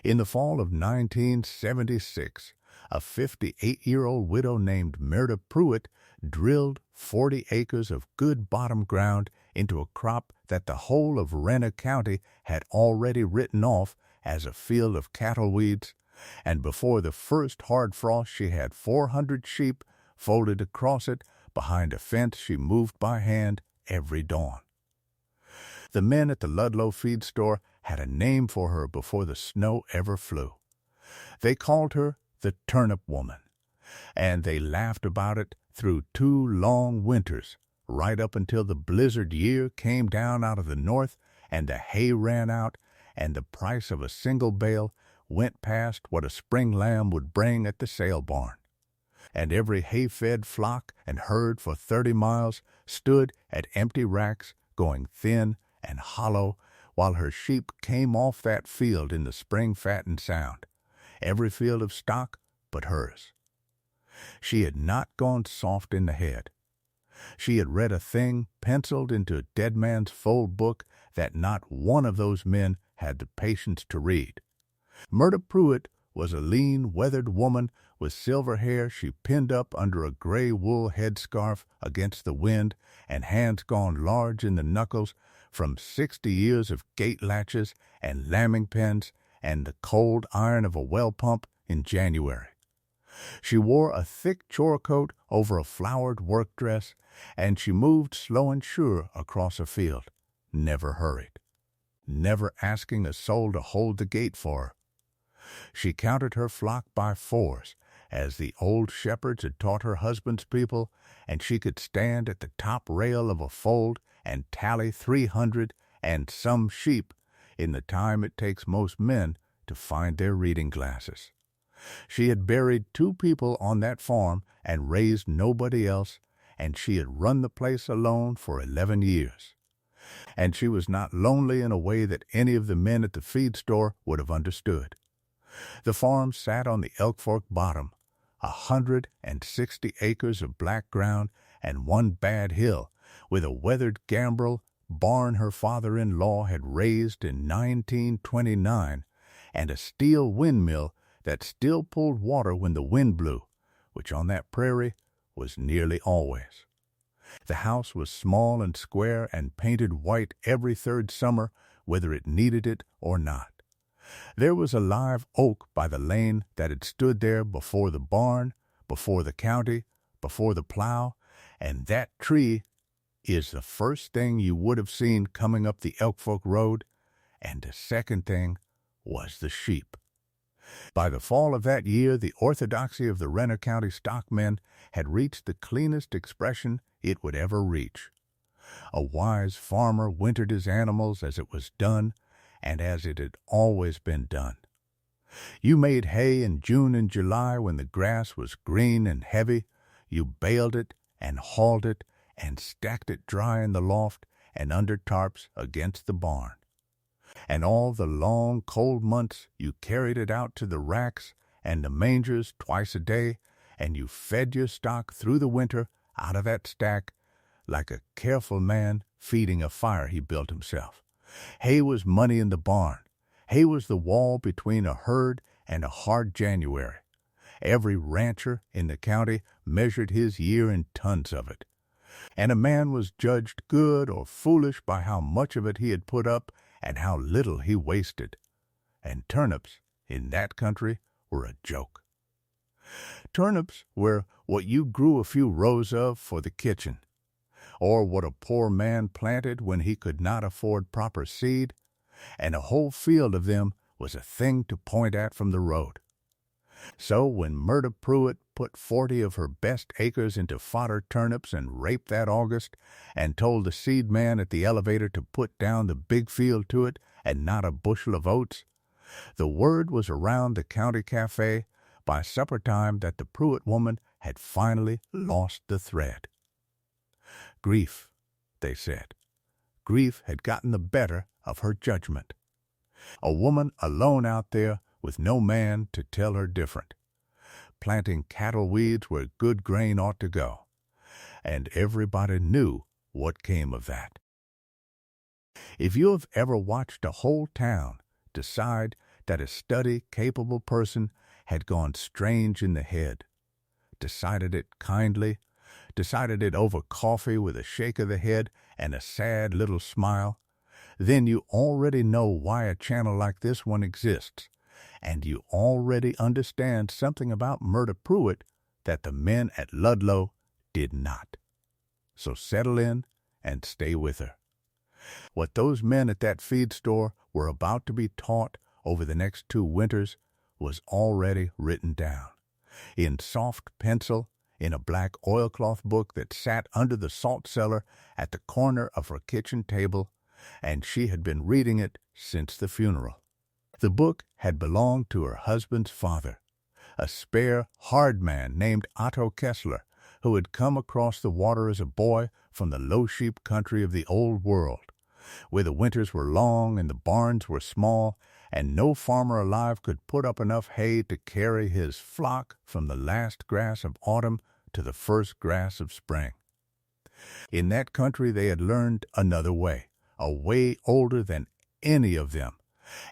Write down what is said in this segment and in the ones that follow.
In the fall of 1976, a 58-year-old widow named Myrta Pruitt drilled 40 acres of good bottom ground into a crop that the whole of Renner County had already written off as a field of cattle weeds, and before the first hard frost she had 400 sheep folded across it behind a fence she moved by hand every dawn. The men at the Ludlow feed store had a name for her before the snow ever flew. They called her the Turnip Woman, and they laughed about it through 2 long winters, right up until the blizzard year came down out of the north and the hay ran out and the price of a single bale went past what a spring lamb would bring at the sale barn. And every hay-fed flock and herd for 30 miles stood at empty racks going thin and hollow while her sheep came off that field in the spring fattened sound, every field of stock but hers. She had not gone soft in the head. She had read a thing penciled into a dead man's fold book that not one of those men had the patience to read. Myrta Pruitt was a lean, weathered woman with silver hair she pinned up under a gray wool headscarf against the wind and hands gone large in the knuckles from 60 years of gate latches and lambing pens and the cold iron of a well pump in January. She wore a thick chore coat over a flowered work dress, and she moved slow and sure across a field, never hurried, never asking a soul to hold the gate for her. She counted her flock by 4s, as the old shepherds had taught her husband's people, and she could stand at the top rail of a fold and tally 300 and some sheep in the time it takes most men to find their reading glasses. She had buried 2 people on that farm and raised nobody else, and she had run the place alone for 11 years. And she was not lonely in a way that any of the men at the feed store would have understood. The farm sat on the Elk Fork bottom, 160 acres of black ground and 1 bad hill, with a weathered gambrel barn her father-in-law had raised in 1929, and a steel windmill that still pulled water when the wind blew, which on that prairie was nearly always. The house was small and square and painted white every 3rd summer, whether it needed it or not. There was a live oak by the lane that had stood there before the barn, before the county, before the plow, and that tree is the first thing you would have seen coming up the Elk Fork Road, and the second thing was the sheep. By the fall of that year, the orthodoxy of the Renner County stockmen had reached the cleanest expression it would ever reach. A wise farmer wintered his animals as it was done, and as it had always been done. You made hay in June and July when the grass was green and heavy. You baled it and hauled it and stacked it dry in the loft and under tarps against the barn. And all the long, cold months you carried it out to the racks and the mangers twice a day, and you fed your stock through the winter out of that stack like a careful man feeding a fire he built himself. Hay was money in the barn. Hay was the wall between a herd and a hard January. Every rancher in the county measured his year in tons of it. And a man was judged good or foolish by how much of it he had put up and how little he wasted. And turnips in that country were a joke. Turnips were what you grew a few rows of for the kitchen, or what a poor man planted when he could not afford proper seed, and a whole field of them was a thing to point at from the road. So when Myrta Pruitt put 40 of her best acres into fodder turnips and rape that August, and told the seed man at the elevator to put down the big field to it and not a bushel of oats, the word was around the county cafe by supper time that the Pruitt woman had finally lost the thread. Grief, they said. Grief had gotten the better of her judgment. A woman alone out there with no man to tell her different, planting cattle weeds where good grain ought to go, and everybody knew what came of that. If you have ever watched a whole town decide that a study, capable person had gone strange in the head, decided it kindly, decided it over coffee with a shake of the head and a sad little smile, then you already know why a channel like this one exists, and you already understand something about Murda Pruitt that the men at Ludlow did not. So settle in and stay with her. What those men at that feed store were about to be taught over the next 2 winters was already written down, in soft pencil, in a black oilcloth book that sat under the salt cellar at the corner of her kitchen table, and she had been reading it since the funeral. The book had belonged to her husband's father, a spare, hard man named Otto Kessler, who had come across the water as a boy from the low-sheep country of the Old World, where the winters were long and the barns were small, and no farmer alive could put up enough hay to carry his flock from the last grass of autumn to the first grass of spring. In that country they had learned another way, a way older than any of them,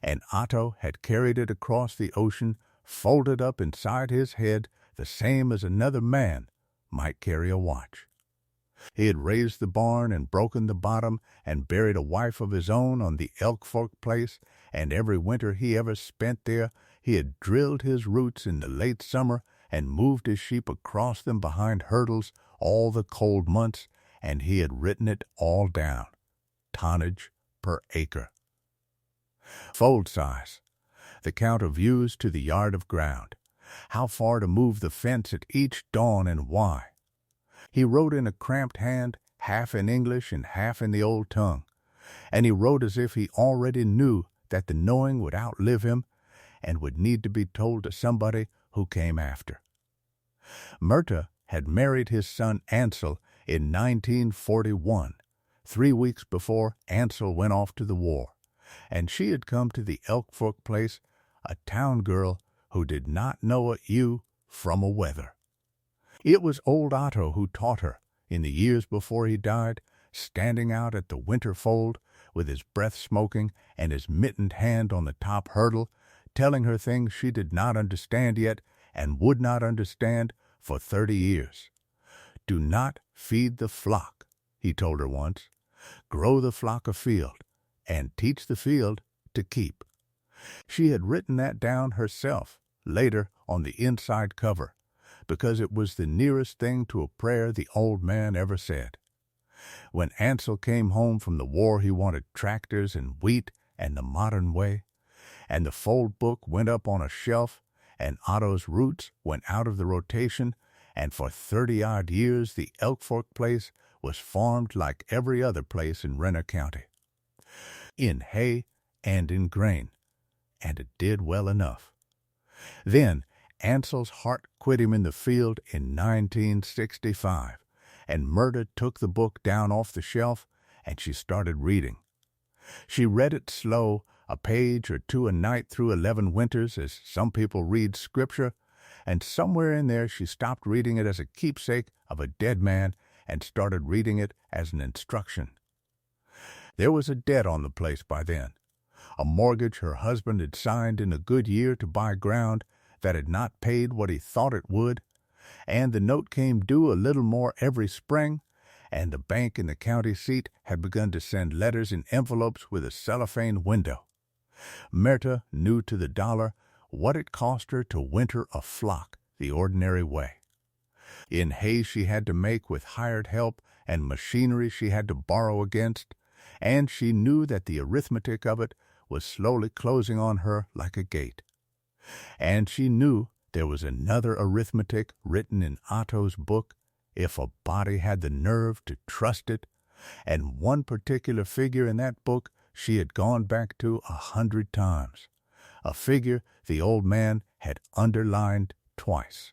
and Otto had carried it across the ocean, folded up inside his head, the same as another man might carry a watch. He had raised the barn and broken the bottom and buried a wife of his own on the Elk Fork place, and every winter he ever spent there he had drilled his roots in the late summer and moved his sheep across them behind hurdles all the cold months, and he had written it all down, tonnage per acre. Fold size, the count of ewes to the yard of ground, how far to move the fence at each dawn and why. He wrote in a cramped hand, half in English and half in the old tongue, and he wrote as if he already knew that the knowing would outlive him and would need to be told to somebody who came after. Myrta had married his son Ansel in 1941, 3 weeks before Ansel went off to the war, and she had come to the Elk Fork place a town girl who did not know a ewe from a wether. It was old Otto who taught her, in the years before he died, standing out at the winter fold, with his breath smoking and his mittened hand on the top hurdle, telling her things she did not understand yet and would not understand for 30 years. Do not feed the flock, he told her once. Grow the flock afield, and teach the field to keep. She had written that down herself, later on the inside cover, because it was the nearest thing to a prayer the old man ever said. When Ansel came home from the war he wanted tractors and wheat and the modern way, and the fold book went up on a shelf, and Otto's roots went out of the rotation, and for 30-odd years the Elk Fork place was farmed like every other place in Renner County, in hay and in grain, and it did well enough. Then Ansel's heart quit him in the field in 1965, and Myrta took the book down off the shelf, and she started reading. She read it slow, a page or 2 a night through 11 winters, as some people read Scripture, and somewhere in there she stopped reading it as a keepsake of a dead man and started reading it as an instruction. There was a debt on the place by then, a mortgage her husband had signed in a good year to buy ground that had not paid what he thought it would, and the note came due a little more every spring, and the bank in the county seat had begun to send letters in envelopes with a cellophane window. Myrta knew to the dollar what it cost her to winter a flock the ordinary way. In hay she had to make with hired help and machinery she had to borrow against, and she knew that the arithmetic of it was slowly closing on her like a gate. And she knew there was another arithmetic written in Otto's book, if a body had the nerve to trust it, and one particular figure in that book she had gone back to 100 times, a figure the old man had underlined twice,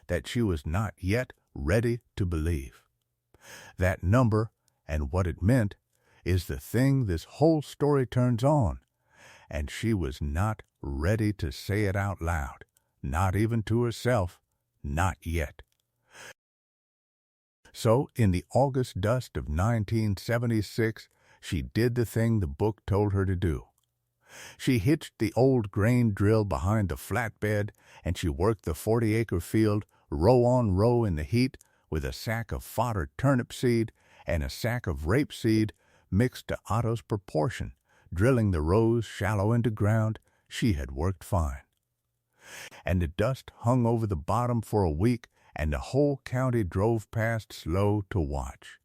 that she was not yet ready to believe. That number and what it meant is the thing this whole story turns on, and she was not ready to say it out loud, not even to herself, not yet. So, in the August dust of 1976, she did the thing the book told her to do. She hitched the old grain drill behind the flatbed, and she worked the 40-acre field row on row in the heat with a sack of fodder turnip seed and a sack of rapeseed mixed to Otto's proportion, drilling the rows shallow into ground. She had worked fine. And the dust hung over the bottom for a week, and the whole county drove past slow to watch.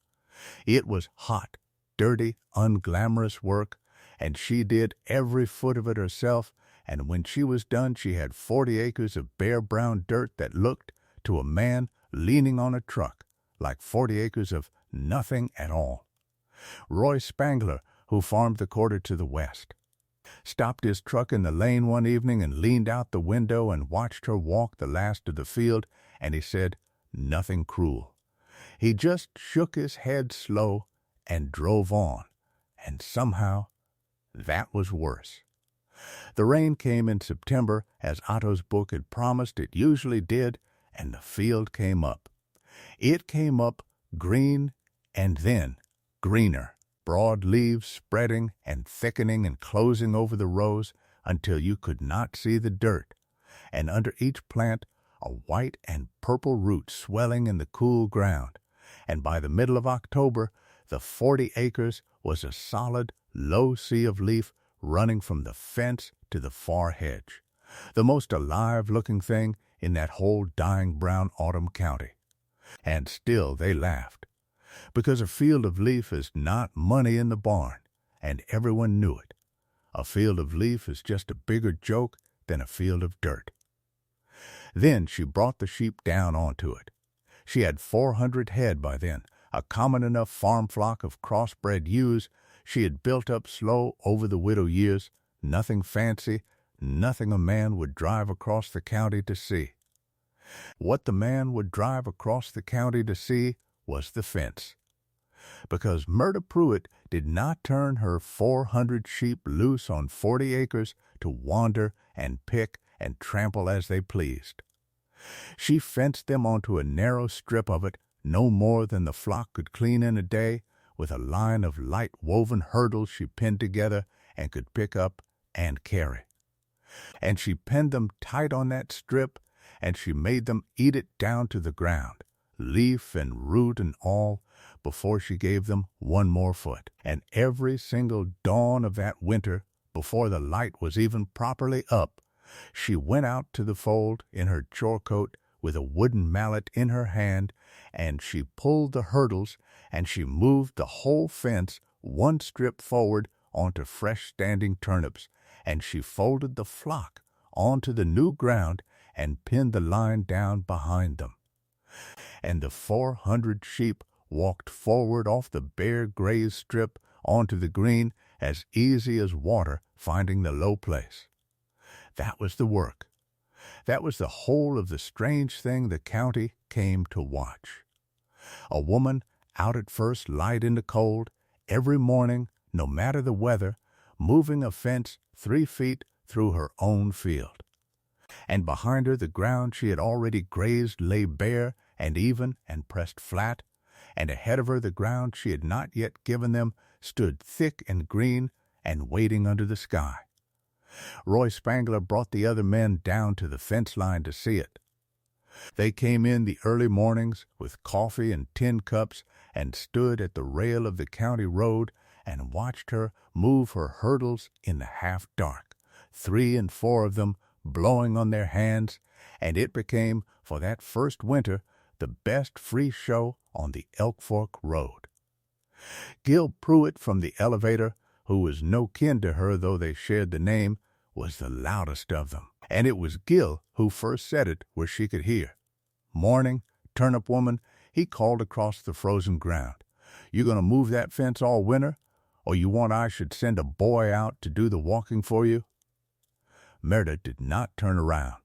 It was hot, dirty, unglamorous work, and she did every foot of it herself, and when she was done she had 40 acres of bare brown dirt that looked, to a man leaning on a truck, like 40 acres of nothing at all. Roy Spangler, who farmed the quarter to the west, stopped his truck in the lane one evening and leaned out the window and watched her walk the last of the field, and he said nothing cruel. He just shook his head slow and drove on, and somehow that was worse. The rain came in September, as Otto's book had promised it usually did, and the field came up. It came up green and then greener, broad leaves spreading and thickening and closing over the rows until you could not see the dirt, and under each plant a white and purple root swelling in the cool ground, and by the middle of October the 40 acres was a solid, low sea of leaf running from the fence to the far hedge, the most alive-looking thing in that whole dying brown autumn county. And still they laughed, because a field of leaf is not money in the barn, and everyone knew it. A field of leaf is just a bigger joke than a field of dirt. Then she brought the sheep down onto it. She had 400 head by then, a common enough farm flock of crossbred ewes she had built up slow over the widow years, nothing fancy, nothing a man would drive across the county to see. What the man would drive across the county to see was the fence, because Myrta Pruitt did not turn her 400 sheep loose on 40 acres to wander and pick and trample as they pleased. She fenced them onto a narrow strip of it, no more than the flock could clean in a day, with a line of light woven hurdles she pinned together and could pick up and carry. And she pinned them tight on that strip, and she made them eat it down to the ground, leaf and root and all, before she gave them one more foot. And every single dawn of that winter, before the light was even properly up, she went out to the fold in her chore coat with a wooden mallet in her hand, and she pulled the hurdles, and she moved the whole fence one strip forward onto fresh-standing turnips, and she folded the flock onto the new ground and pinned the line down behind them. And the 400 sheep walked forward off the bare grazed strip onto the green as easy as water finding the low place. That was the work. That was the whole of the strange thing the county came to watch. A woman out at first light in the cold, every morning, no matter the weather, moving a fence 3 feet through her own field. And behind her the ground she had already grazed lay bare and even and pressed flat, and ahead of her the ground she had not yet given them stood thick and green and waiting under the sky. Roy Spangler brought the other men down to the fence line to see it. They came in the early mornings with coffee and tin cups and stood at the rail of the county road and watched her move her hurdles in the half-dark, 3 and 4 of them blowing on their hands, and it became, for that first winter, the best free show on the Elk Fork Road. Gil Pruitt from the elevator, who was no kin to her though they shared the name, was the loudest of them, and it was Gil who first said it where she could hear. "Morning, Turnip Woman," he called across the frozen ground. "You going to move that fence all winter, or you want I should send a boy out to do the walking for you?" Myrta did not turn around.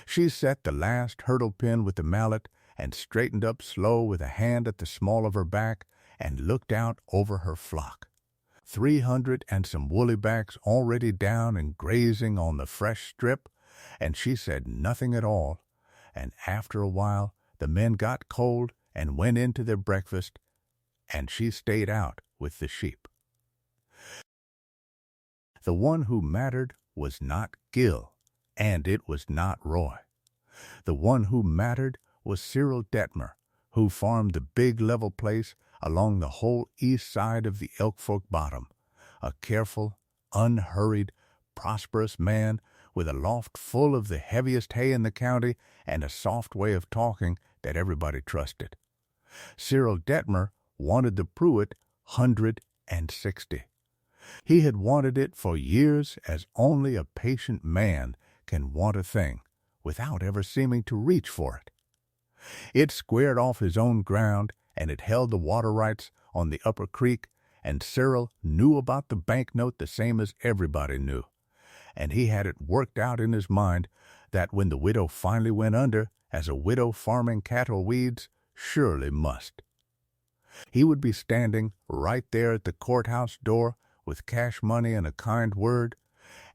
She set the last hurdle pin with the mallet and straightened up slow with a hand at the small of her back and looked out over her flock. 300 and some woolly-backs already down and grazing on the fresh strip, and she said nothing at all, and after a while the men got cold and went in to their breakfast, and she stayed out with the sheep. The one who mattered was not Gil, and it was not Roy. The one who mattered was Cyril Detmer, who farmed the big level place along the whole east side of the Elk Fork Bottom, a careful, unhurried, prosperous man with a loft full of the heaviest hay in the county and a soft way of talking that everybody trusted. Cyril Detmer wanted the Pruitt 160. He had wanted it for years, as only a patient man can want a thing without ever seeming to reach for it. It squared off his own ground, and it held the water rights on the upper creek, and Cyril knew about the banknote the same as everybody knew, and he had it worked out in his mind that when the widow finally went under, as a widow farming cattle weeds surely must, he would be standing right there at the courthouse door with cash money and a kind word,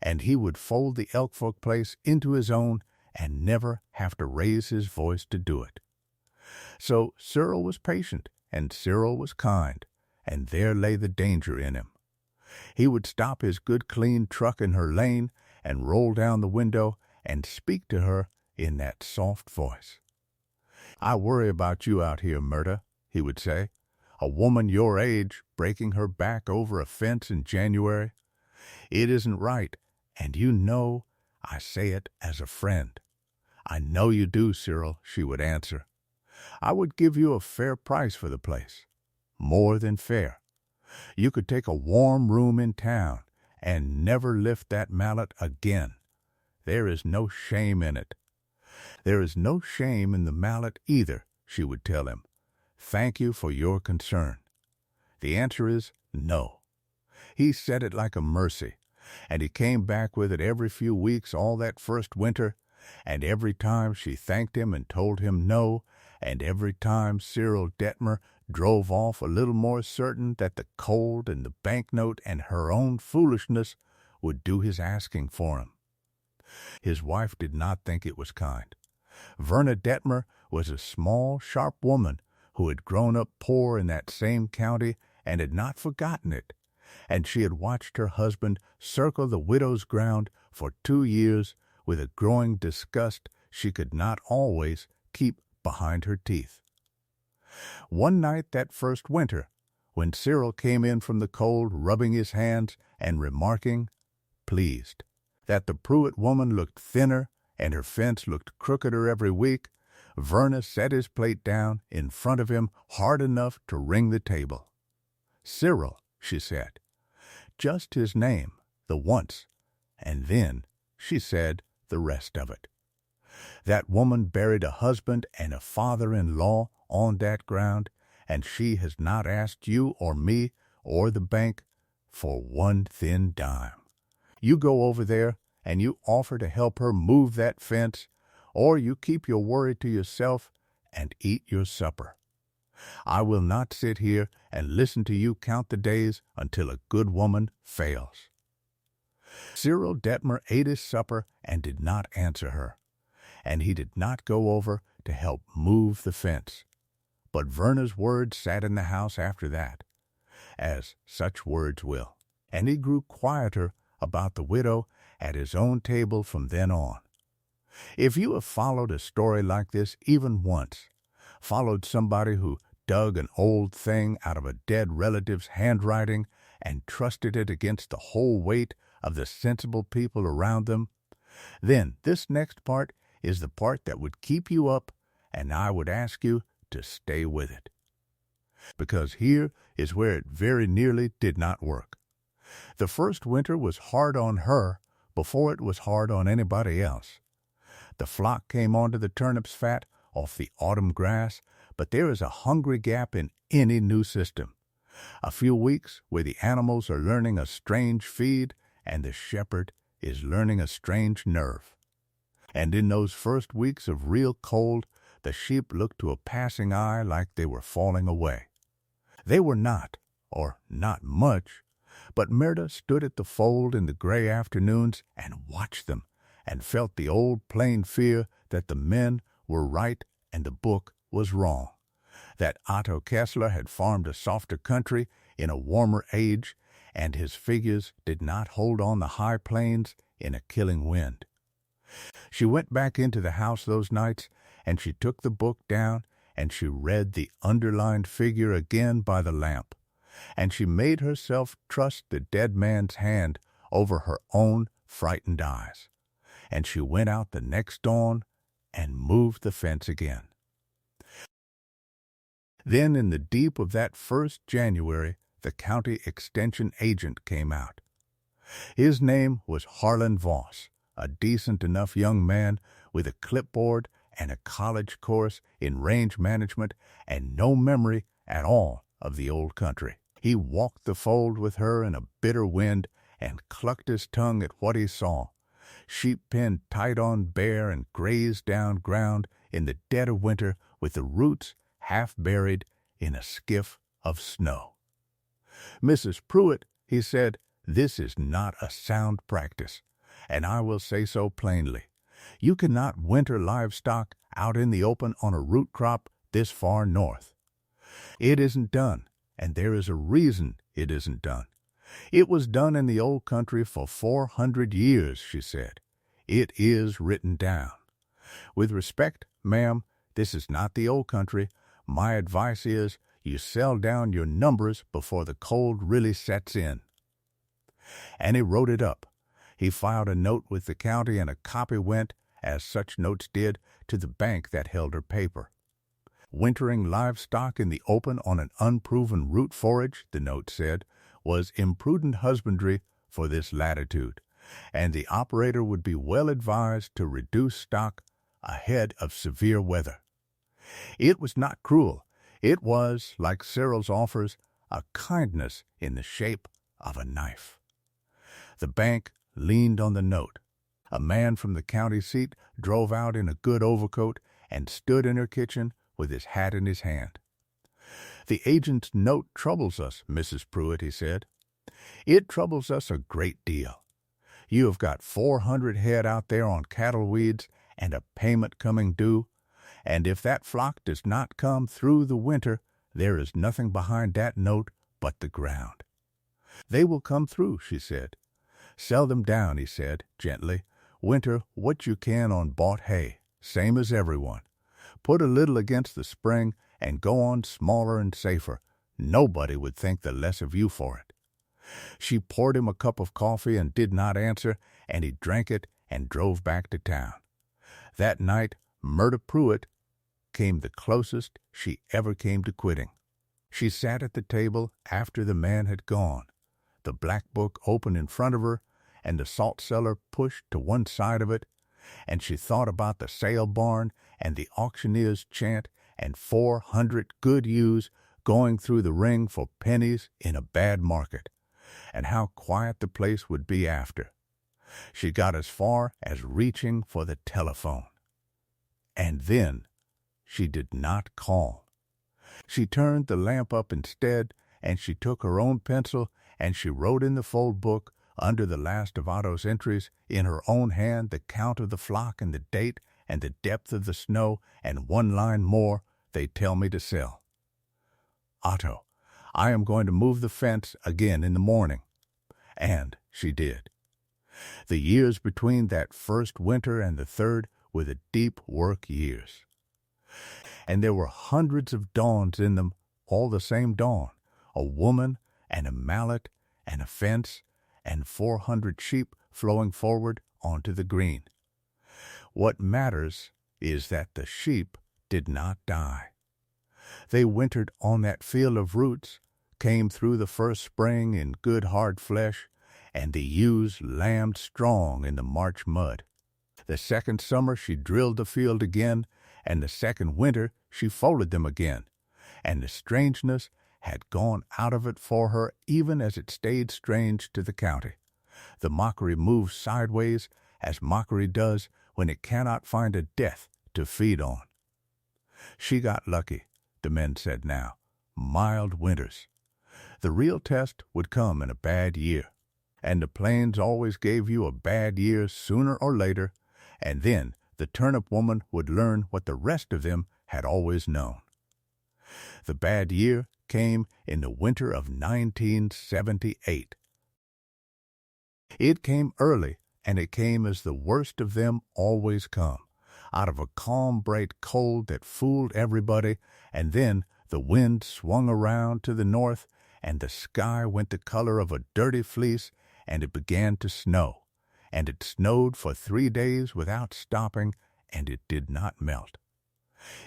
and he would fold the Elk Fork place into his own and never have to raise his voice to do it. So Cyril was patient, and Cyril was kind, and there lay the danger in him. He would stop his good clean truck in her lane and roll down the window and speak to her in that soft voice. "I worry about you out here, Myrta," he would say. "A woman your age breaking her back over a fence in January. It isn't right, and you know I say it as a friend." "I know you do, Cyril," she would answer. "I would give you a fair price for the place. More than fair. You could take a warm room in town and never lift that mallet again. There is no shame in it." "There is no shame in the mallet either," she would tell him. "Thank you for your concern. The answer is no." He said it like a mercy, and he came back with it every few weeks all that first winter, and every time she thanked him and told him no, and every time Cyril Detmer drove off a little more certain that the cold and the banknote and her own foolishness would do his asking for him. His wife did not think it was kind. Verna Detmer was a small, sharp woman who had grown up poor in that same county and had not forgotten it, and she had watched her husband circle the widow's ground for 2 years with a growing disgust she could not always keep behind her teeth. One night that first winter, when Cyril came in from the cold, rubbing his hands and remarking, pleased, that the Pruitt woman looked thinner and her fence looked crookeder every week, Verna set his plate down in front of him hard enough to ring the table. "Cyril," she said, just his name, the once, and then she said the rest of it. That woman buried a husband and a father-in-law on that ground, and she has not asked you or me or the bank for one thin dime. You go over there and you offer to help her move that fence, or you keep your worry to yourself and eat your supper. I will not sit here and listen to you count the days until a good woman fails." Cyril Detmer ate his supper and did not answer her, and he did not go over to help move the fence. But Verna's words sat in the house after that, as such words will, and he grew quieter about the widow at his own table from then on. If you have followed a story like this even once, followed somebody who dug an old thing out of a dead relative's handwriting and trusted it against the whole weight of the sensible people around them, then this next part is the part that would keep you up, and I would ask you to stay with it. Because here is where it very nearly did not work. The first winter was hard on her before it was hard on anybody else. The flock came onto the turnip's fat off the autumn grass, but there is a hungry gap in any new system. A few weeks where the animals are learning a strange feed and the shepherd is learning a strange nerve. And in those first weeks of real cold, the sheep looked to a passing eye like they were falling away. They were not, or not much, but Myrta stood at the fold in the gray afternoons and watched them, and felt the old plain fear that the men were right and the book was wrong, that Otto Kessler had farmed a softer country in a warmer age, and his figures did not hold on the high plains in a killing wind. She went back into the house those nights, and she took the book down, and she read the underlined figure again by the lamp, and she made herself trust the dead man's hand over her own frightened eyes, and she went out the next dawn and moved the fence again. Then in the deep of that first January, the county extension agent came out. His name was Harlan Voss, a decent enough young man with a clipboard and a college course in range management and no memory at all of the old country. He walked the fold with her in a bitter wind and clucked his tongue at what he saw. Sheep penned tight on bare and grazed down ground in the dead of winter with the roots half buried in a skiff of snow. "Mrs. Pruitt," he said, "this is not a sound practice, and I will say so plainly. You cannot winter livestock out in the open on a root crop this far north. It isn't done, and there is a reason it isn't done. It was done in the old country for 400 years, she said. It is written down. With respect, ma'am, this is not the old country. My advice is you sell down your numbers before the cold really sets in." And he wrote it up. He filed a note with the county, and a copy went, as such notes did, to the bank that held her paper. Wintering livestock in the open on an unproven root forage, the note said, was imprudent husbandry for this latitude, and the operator would be well advised to reduce stock ahead of severe weather. It was not cruel. It was, like Cyril's offers, a kindness in the shape of a knife. The bank leaned on the note. A man from the county seat drove out in a good overcoat and stood in her kitchen with his hat in his hand. "The agent's note troubles us, Mrs. Pruitt," he said. "It troubles us a great deal. You have got 400 head out there on cattle weeds and a payment coming due, and if that flock does not come through the winter, there is nothing behind that note but the ground." "They will come through," she said. "Sell them down," he said, gently. "Winter what you can on bought hay, same as everyone. Put a little against the spring, and go on smaller and safer. Nobody would think the less of you for it." She poured him a cup of coffee and did not answer, and he drank it and drove back to town. That night, Myrta Pruitt came the closest she ever came to quitting. She sat at the table after the man had gone, the black book open in front of her, and the salt cellar pushed to one side of it, and she thought about the sale barn and the auctioneer's chant and 400 good ewes going through the ring for pennies in a bad market, and how quiet the place would be after. She got as far as reaching for the telephone. And then she did not call. She turned the lamp up instead, and she took her own pencil, and she wrote in the fold book, under the last of Otto's entries, in her own hand the count of the flock and the date and the depth of the snow, and one line more, "They tell me to sell. Otto, I am going to move the fence again in the morning." And she did. The years between that first winter and the third were the deep work years. And there were hundreds of dawns in them, all the same dawn, a woman and a mallet and a fence and 400 sheep flowing forward onto the green. What matters is that the sheep did not die. They wintered on that field of roots, came through the first spring in good hard flesh, and the ewes lambed strong in the March mud. The second summer she drilled the field again, and the second winter she folded them again, and the strangeness had gone out of it for her even as it stayed strange to the county. The mockery moved sideways, as mockery does when it cannot find a death to feed on. She got lucky, the men said now. Mild winters. The real test would come in a bad year, and the plains always gave you a bad year sooner or later, and then the turnip woman would learn what the rest of them had always known. The bad year came in the winter of 1978, It came early, and it came as the worst of them always come, out of a calm, bright cold that fooled everybody, and then the wind swung around to the north, and the sky went the color of a dirty fleece, and it began to snow. And it snowed for 3 days without stopping, and it did not melt.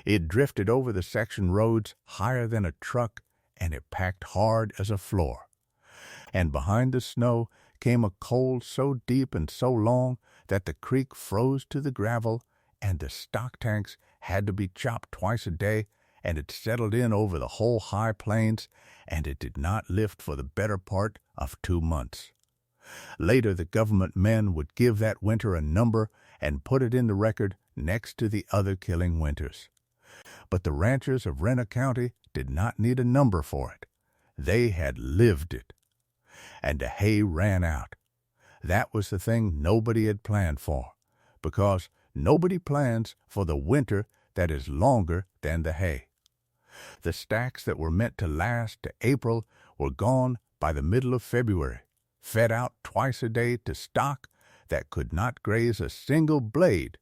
It drifted over the section roads higher than a truck, and it packed hard as a floor. And behind the snow came a cold so deep and so long that the creek froze to the gravel, and the stock tanks had to be chopped twice a day, and it settled in over the whole high plains, and it did not lift for the better part of 2 months. Later the government men would give that winter a number and put it in the record next to the other killing winters. But the ranchers of Renner County did not need a number for it. They had lived it. And the hay ran out. That was the thing nobody had planned for, because nobody plans for the winter that is longer than the hay. The stacks that were meant to last to April were gone by the middle of February, fed out twice a day to stock that could not graze a single blade,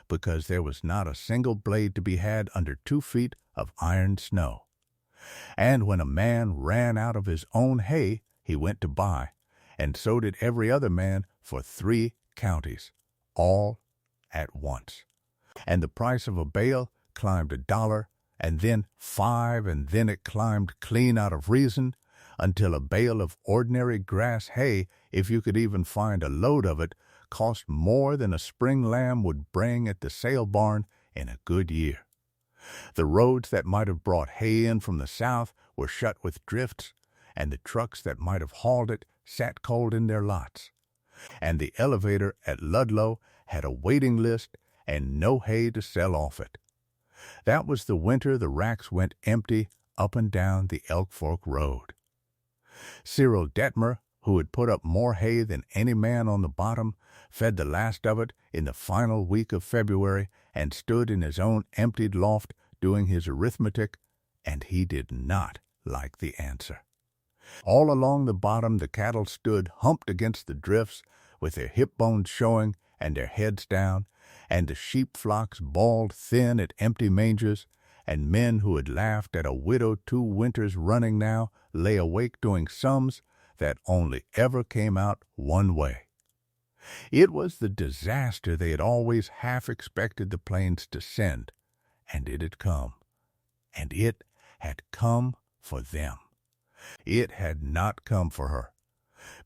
because there was not a single blade to be had under 2 feet of iron snow. And when a man ran out of his own hay, he went to buy, and so did every other man for 3 counties, all at once. And the price of a bale climbed $1, and then 5, and then it climbed clean out of reason, until a bale of ordinary grass hay, if you could even find a load of it, cost more than a spring lamb would bring at the sale barn in a good year. The roads that might have brought hay in from the south were shut with drifts, and the trucks that might have hauled it sat cold in their lots. And the elevator at Ludlow had a waiting list and no hay to sell off it. That was the winter the racks went empty up and down the Elk Fork Road. Cyril Detmer, who had put up more hay than any man on the bottom, fed the last of it in the final week of February and stood in his own emptied loft doing his arithmetic, and he did not like the answer. All along the bottom the cattle stood humped against the drifts, with their hip bones showing and their heads down, and the sheep flocks balled thin at empty mangers, and men who had laughed at a widow 2 winters running now lay awake doing sums that only ever came out one way. It was the disaster they had always half expected the plains to send, and it had come. And it had come for them. It had not come for her,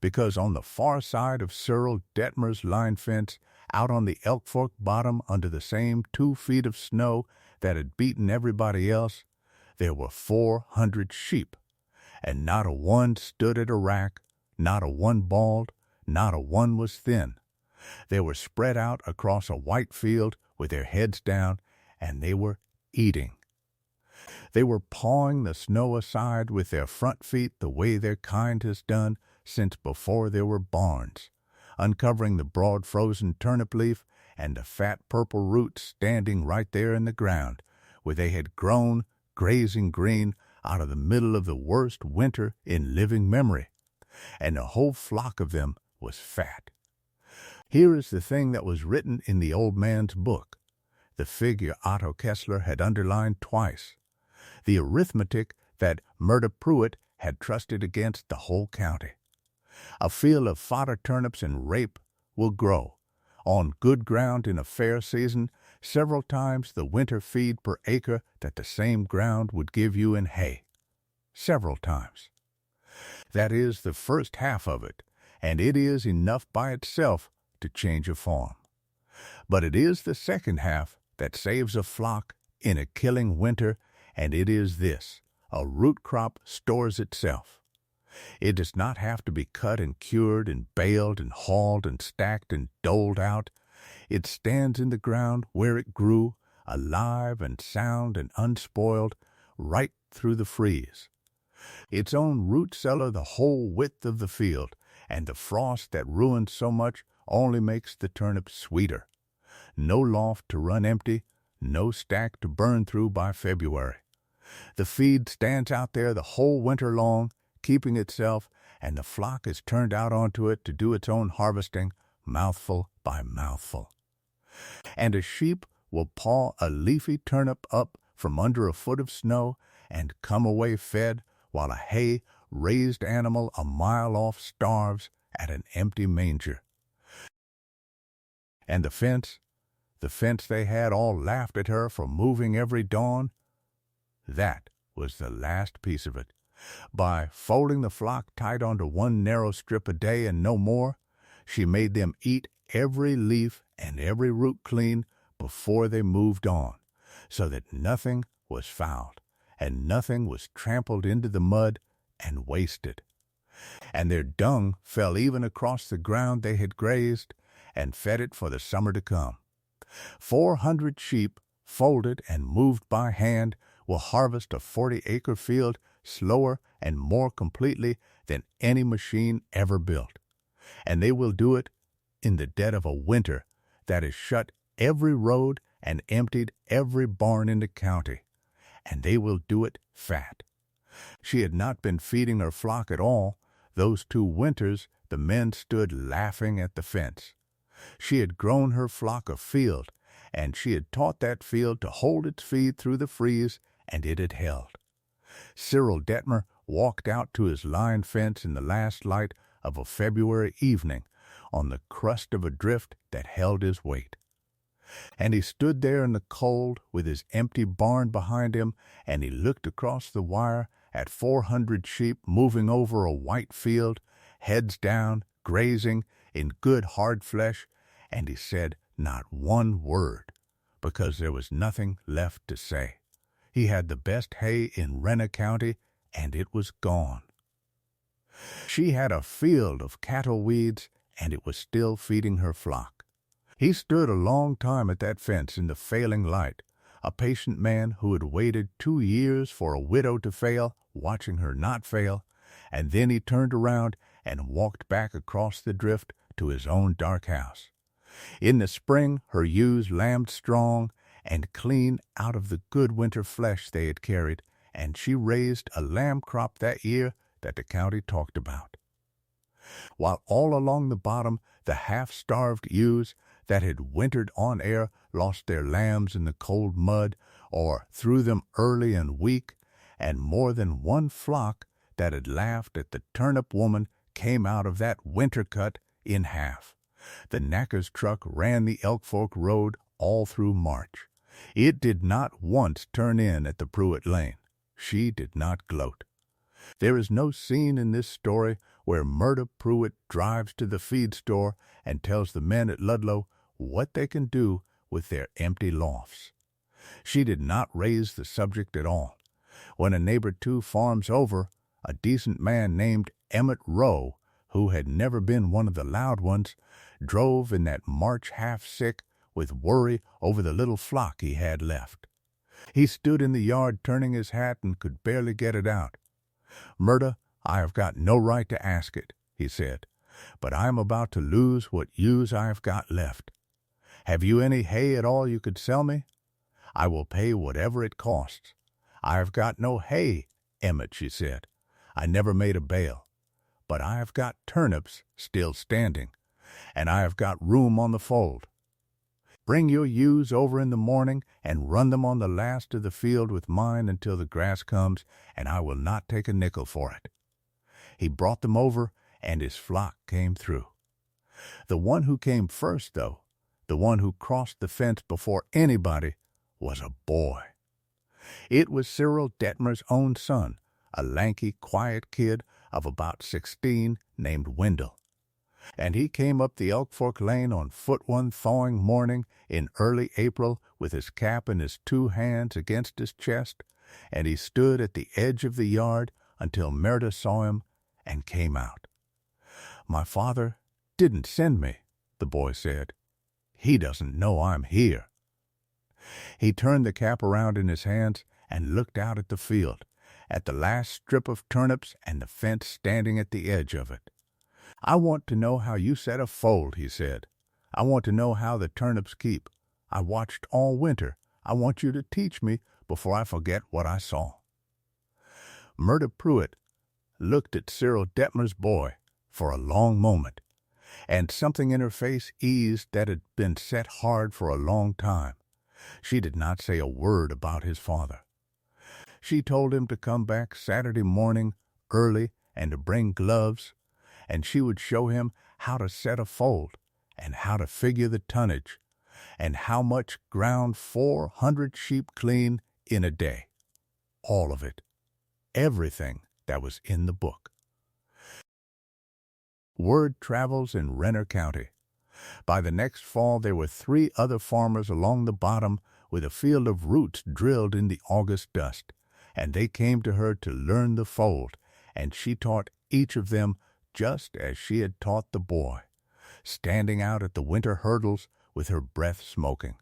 because on the far side of Cyril Detmer's line fence, out on the Elk Fork bottom under the same 2 feet of snow that had beaten everybody else, there were 400 sheep, and not a one stood at a rack, not a one bawled, not a one was thin. They were spread out across a white field with their heads down, and they were eating. They were pawing the snow aside with their front feet the way their kind has done since before there were barns, uncovering the broad frozen turnip leaf and the fat purple roots standing right there in the ground, where they had grown, grazing green, out of the middle of the worst winter in living memory, and the whole flock of them was fat. Here is the thing that was written in the old man's book, the figure Otto Kessler had underlined twice, the arithmetic that Murda Pruitt had trusted against the whole county. A field of fodder turnips and rape will grow, on good ground in a fair season, several times the winter feed per acre that the same ground would give you in hay. Several times. That is the first half of it, and it is enough by itself to change a farm. But it is the second half that saves a flock in a killing winter, and it is this: a root crop stores itself. It does not have to be cut and cured and baled and hauled and stacked and doled out. It stands in the ground where it grew, alive and sound and unspoiled, right through the freeze. Its own root cellar the whole width of the field, and the frost that ruins so much only makes the turnip sweeter. No loft to run empty, no stack to burn through by February. The feed stands out there the whole winter long, keeping itself, and the flock is turned out onto it to do its own harvesting, mouthful by mouthful. And a sheep will paw a leafy turnip up from under a foot of snow and come away fed, while a hay-raised animal a mile off starves at an empty manger. And the fence they had all laughed at her for moving every dawn, that was the last piece of it. By folding the flock tight onto one narrow strip a day and no more, she made them eat every leaf and every root clean before they moved on, so that nothing was fouled, and nothing was trampled into the mud and wasted. And their dung fell even across the ground they had grazed, and fed it for the summer to come. 400 sheep, folded and moved by hand, will harvest a 40-acre field slower and more completely than any machine ever built. And they will do it in the dead of a winter that has shut every road and emptied every barn in the county. And they will do it fat. She had not been feeding her flock at all. Those 2 winters the men stood laughing at the fence. She had grown her flock a field, and she had taught that field to hold its feed through the freeze, and it had held. Cyril Detmer walked out to his line fence in the last light of a February evening on the crust of a drift that held his weight. And he stood there in the cold with his empty barn behind him, and he looked across the wire at 400 sheep moving over a white field, heads down, grazing, in good hard flesh, and he said not one word, because there was nothing left to say. He had the best hay in Renner County, and it was gone. She had a field of cattle weeds, and it was still feeding her flock. He stood a long time at that fence in the failing light, a patient man who had waited 2 years for a widow to fail, watching her not fail, and then he turned around and walked back across the drift to his own dark house. In the spring her ewes lambed strong and clean out of the good winter flesh they had carried, and she raised a lamb crop that year that the county talked about. While all along the bottom the half-starved ewes that had wintered on air lost their lambs in the cold mud, or threw them early and weak, and more than one flock that had laughed at the turnip woman came out of that winter cut in half. The knacker's truck ran the Elk Fork Road all through March. It did not once turn in at the Pruitt Lane. She did not gloat. There is no scene in this story where Murda Pruitt drives to the feed store and tells the men at Ludlow what they can do with their empty lofts. She did not raise the subject at all. When a neighbor 2 farms over, a decent man named Emmett Rowe, who had never been one of the loud ones, drove in that March half-sick with worry over the little flock he had left. He stood in the yard turning his hat and could barely get it out. "Murda, I have got no right to ask it," he said, "but I am about to lose what ewes I have got left. Have you any hay at all you could sell me? I will pay whatever it costs." "I have got no hay, Emmett," she said. "I never made a bale. But I have got turnips still standing, and I have got room on the fold. Bring your ewes over in the morning and run them on the last of the field with mine until the grass comes, and I will not take a nickel for it." He brought them over, and his flock came through. The one who came first, though, the one who crossed the fence before anybody, was a boy. It was Cyril Detmer's own son, a lanky, quiet kid of about 16 named Wendell. And he came up the Elk Fork Lane on foot one thawing morning in early April with his cap in his 2 hands against his chest, and he stood at the edge of the yard until Murda saw him and came out. "My father didn't send me," the boy said. "He doesn't know I'm here." He turned the cap around in his hands and looked out at the field, at the last strip of turnips and the fence standing at the edge of it. "I want to know how you set a fold," he said. "I want to know how the turnips keep. I watched all winter. I want you to teach me before I forget what I saw." Murda Pruitt, looked at Cyril Detmer's boy for a long moment, and something in her face eased that had been set hard for a long time. She did not say a word about his father. She told him to come back Saturday morning early and to bring gloves, and she would show him how to set a fold and how to figure the tonnage and how much ground 400 sheep clean in a day. All of it. Everything that was in the book. Word travels in Renner County. By the next fall, there were 3 other farmers along the bottom with a field of roots drilled in the August dust, and they came to her to learn the fold, and she taught each of them just as she had taught the boy, standing out at the winter hurdles with her breath smoking.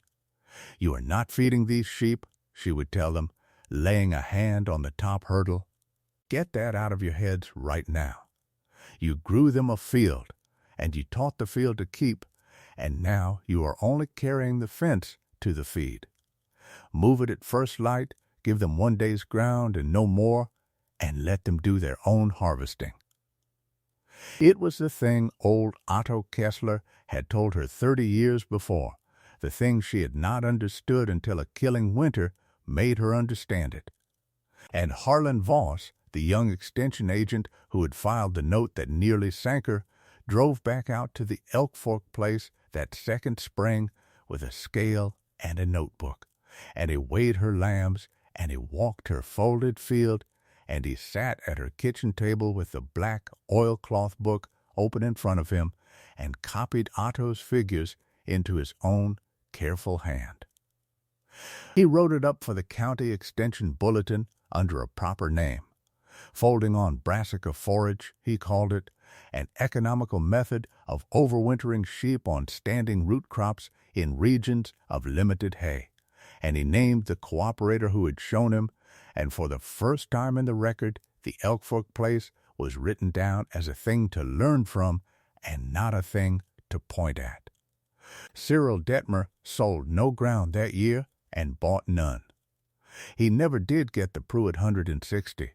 "You are not feeding these sheep," she would tell them, laying a hand on the top hurdle. "Get that out of your heads right now. You grew them a field, and you taught the field to keep, and now you are only carrying the fence to the feed. Move it at first light, give them 1 day's ground and no more, and let them do their own harvesting." It was the thing old Otto Kessler had told her 30 years before, the thing she had not understood until a killing winter made her understand it. And Harlan Voss, the young extension agent who had filed the note that nearly sank her, drove back out to the Elk Fork place that second spring with a scale and a notebook, and he weighed her lambs, and he walked her folded field, and he sat at her kitchen table with the black oilcloth book open in front of him and copied Otto's figures into his own careful hand. He wrote it up for the county extension bulletin under a proper name. Folding on brassica forage, he called it, an economical method of overwintering sheep on standing root crops in regions of limited hay, and he named the cooperator who had shown him, and for the first time in the record, the Elk Fork place was written down as a thing to learn from and not a thing to point at. Cyril Detmer sold no ground that year and bought none. He never did get the Pruitt 160.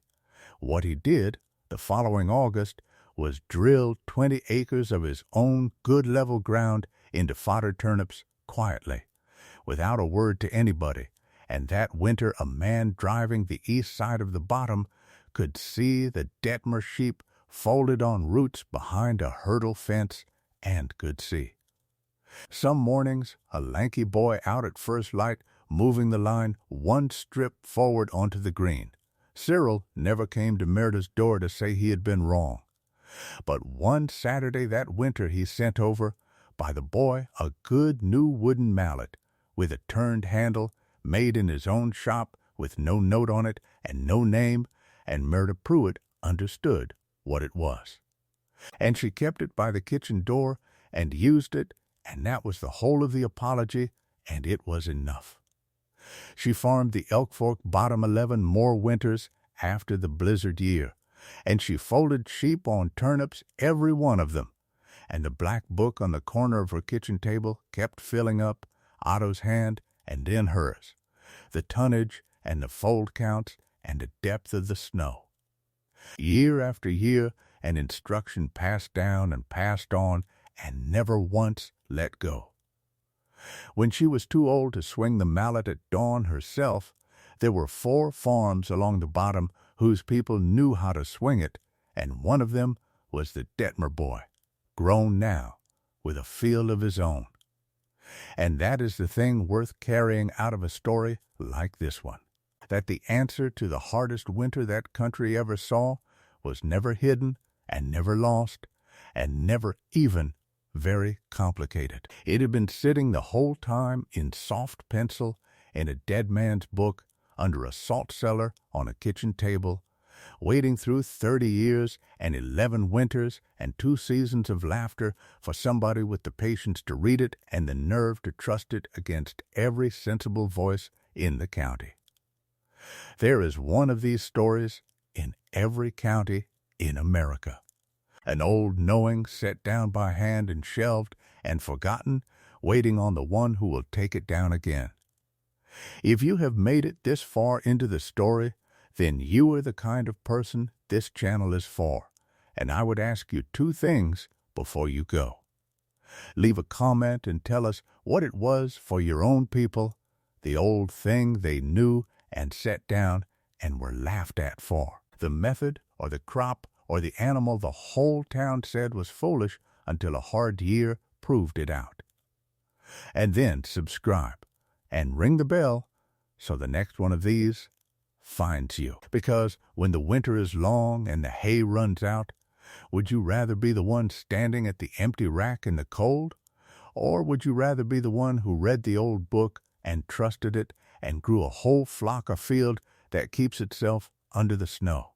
What he did, the following August, was drill 20 acres of his own good level ground into fodder turnips quietly, without a word to anybody, and that winter a man driving the east side of the bottom could see the Detmer sheep folded on roots behind a hurdle fence and could see. Some mornings, a lanky boy out at first light moving the line 1 strip forward onto the green. Cyril never came to Merida's door to say he had been wrong. But one Saturday that winter he sent over, by the boy, a good new wooden mallet with a turned handle made in his own shop with no note on it and no name, and Merida Pruitt understood what it was. And she kept it by the kitchen door and used it, and that was the whole of the apology, and it was enough. She farmed the Elk Fork bottom 11 more winters after the blizzard year, and she folded sheep on turnips, every one of them, and the black book on the corner of her kitchen table kept filling up, Otto's hand and then hers, the tonnage and the fold counts and the depth of the snow. Year after year, an instruction passed down and passed on and never once let go. When she was too old to swing the mallet at dawn herself, there were 4 farms along the bottom whose people knew how to swing it, and one of them was the Detmer boy, grown now, with a field of his own. And that is the thing worth carrying out of a story like this one, that the answer to the hardest winter that country ever saw was never hidden and never lost and never even very complicated. It had been sitting the whole time in soft pencil in a dead man's book under a salt cellar on a kitchen table, waiting through 30 years and 11 winters and 2 seasons of laughter for somebody with the patience to read it and the nerve to trust it against every sensible voice in the county. There is one of these stories in every county in America. An old knowing set down by hand and shelved and forgotten, waiting on the one who will take it down again. If you have made it this far into the story, then you are the kind of person this channel is for, and I would ask you two things before you go. Leave a comment and tell us what it was for your own people, the old thing they knew and set down and were laughed at for, the method or the crop or the animal the whole town said was foolish until a hard year proved it out. And then subscribe and ring the bell so the next one of these finds you. Because when the winter is long and the hay runs out, would you rather be the one standing at the empty rack in the cold? Or would you rather be the one who read the old book and trusted it and grew a whole flock of field that keeps itself under the snow?